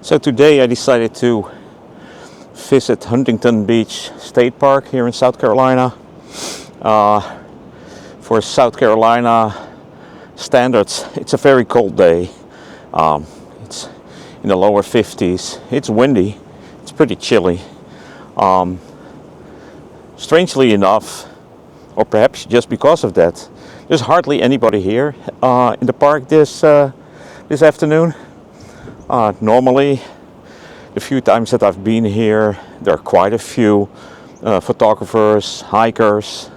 So today I decided to visit Huntington Beach State Park here in South Carolina. For South Carolina standards, it's a very cold day. It's in the lower 50s. It's windy. It's pretty chilly. Strangely enough, or perhaps just because of that, there's hardly anybody here in the park this afternoon. Normally, the few times that I've been here, there are quite a few photographers, hikers,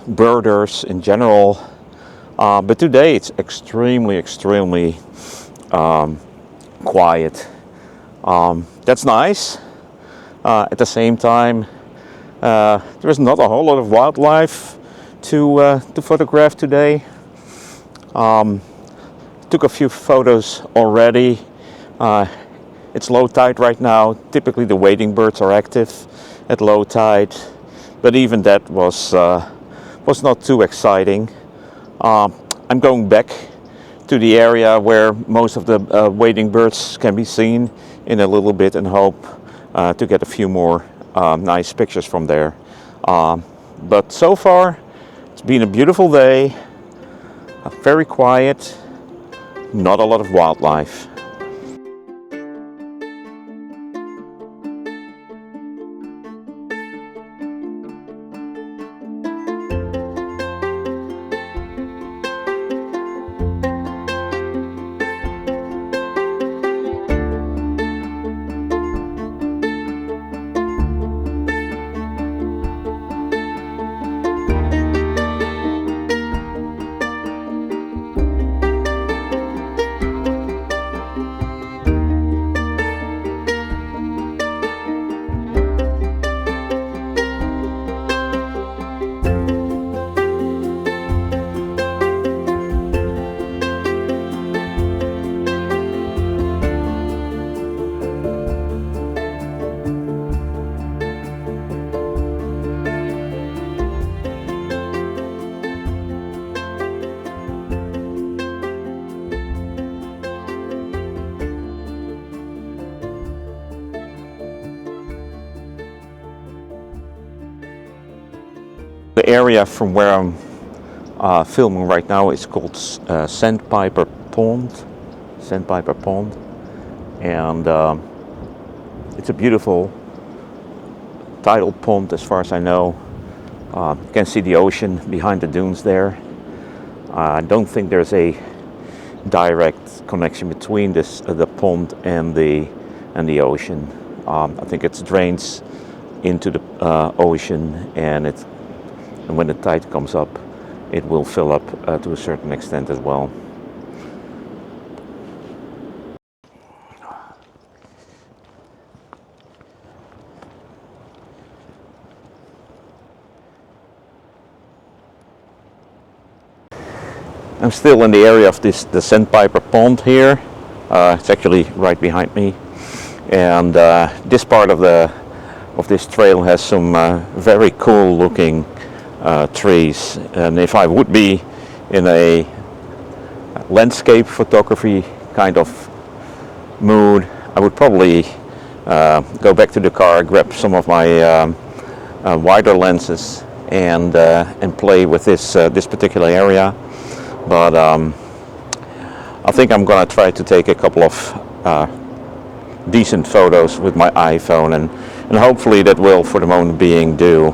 birders in general. But today it's extremely quiet. That's nice. At the same time, there's not a whole lot of wildlife to photograph today. Took a few photos already. It's low tide right now. Typically the wading birds are active at low tide, but even that was not too exciting. I'm going back to the area where most of the wading birds can be seen in a little bit and hope to get a few more nice pictures from there. But so far it's been a beautiful day, very quiet, not a lot of wildlife. The area from where I'm filming right now is called Sandpiper Pond. Sandpiper Pond, and it's a beautiful tidal pond as far as I know. You can see the ocean behind the dunes there. I don't think there's a direct connection between the pond and the ocean. I think it drains into the ocean, and when the tide comes up, it will fill up to a certain extent as well. I'm still in the area of the Sandpiper Pond here. It's actually right behind me, and this part of this trail has some very cool looking trees. And if I would be in a landscape photography kind of mood, I would probably go back to the car, grab some of my wider lenses, and play with this particular area. But I think I'm gonna try to take a couple of decent photos with my iPhone, and hopefully that will, for the moment being, do.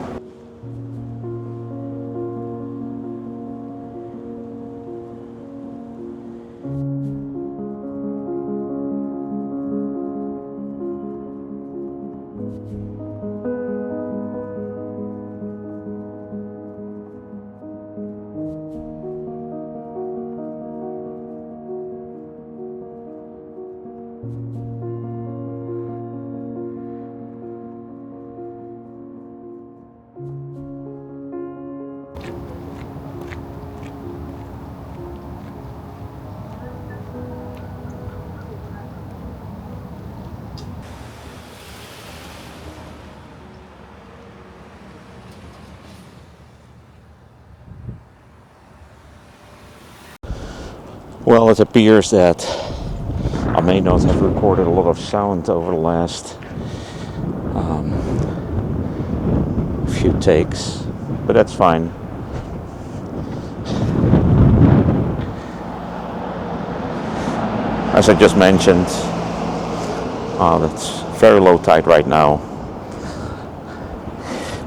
Well, it appears that I may not have recorded a lot of sound over the last few takes, but that's fine. As I just mentioned, it's very low tide right now.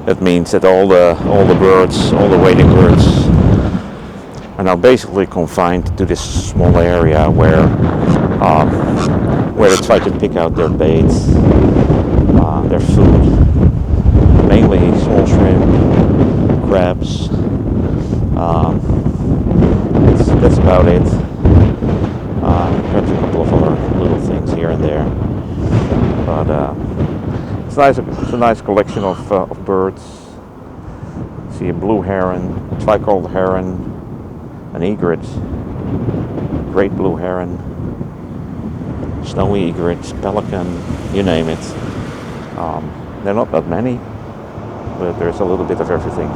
That means that all the birds, all the wading birds, are now basically confined to this small area where they try to pick out their baits, their food, mainly small shrimp, crabs. That's about it. Perhaps a couple of other little things here and there, but it's nice. It's a nice collection of birds. See a blue heron, a tricolored heron, an egret, great blue heron, snowy egret, pelican, you name it. There are not that many, but there's a little bit of everything.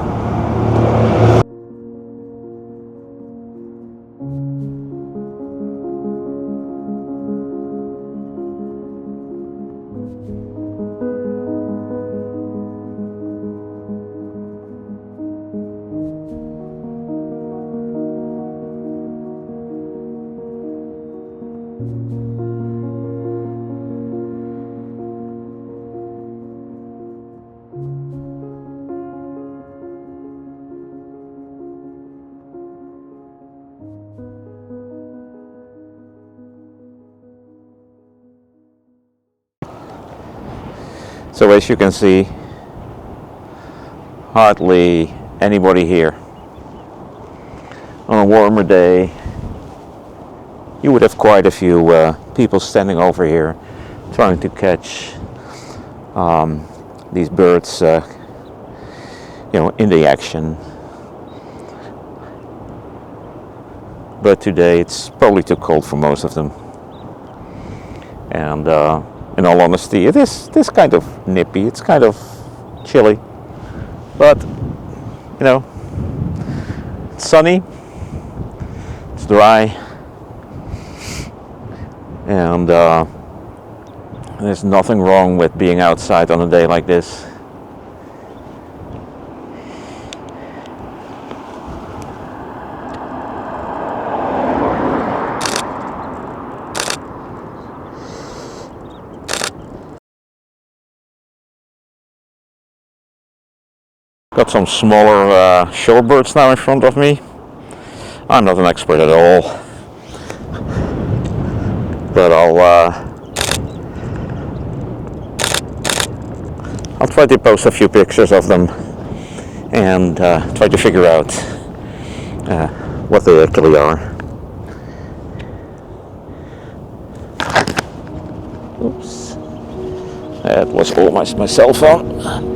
So as you can see, hardly anybody here. On a warmer day, you would have quite a few people standing over here trying to catch these birds, in the action. But today it's probably too cold for most of them. And in all honesty, it is kind of nippy, it's kind of chilly, but it's sunny, it's dry, and there's nothing wrong with being outside on a day like this. Got some smaller shorebirds now in front of me. I'm not an expert at all, but I'll try to post a few pictures of them and try to figure out what they actually are. Oops, that was almost my cell phone.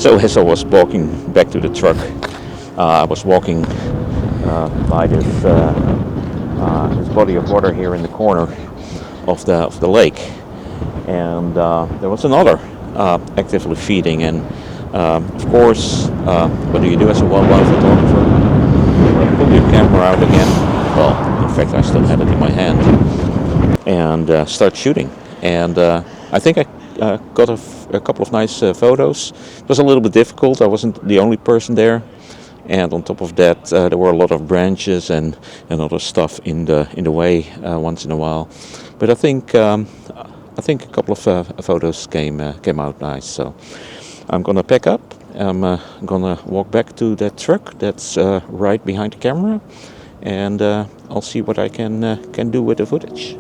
So as I was walking back to the truck, I was walking by this body of water here in the corner of the lake, and there was another actively feeding. And of course, what do you do as a wildlife photographer? Pull your camera out again. Well, in fact, I still had it in my hand, and start shooting. And I think I got a couple of nice photos. It was a little bit difficult. I wasn't the only person there, and on top of that, there were a lot of branches and other stuff in the way once in a while. But I think a couple of photos came out nice. So I'm gonna pack up. I'm gonna walk back to that truck that's right behind the camera, and I'll see what I can do with the footage.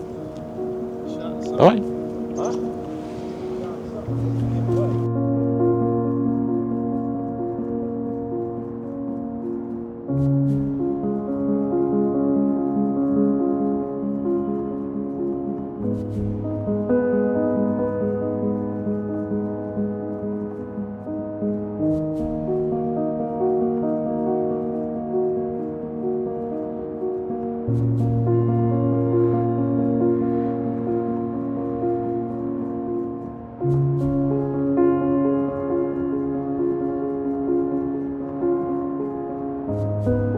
All right. you.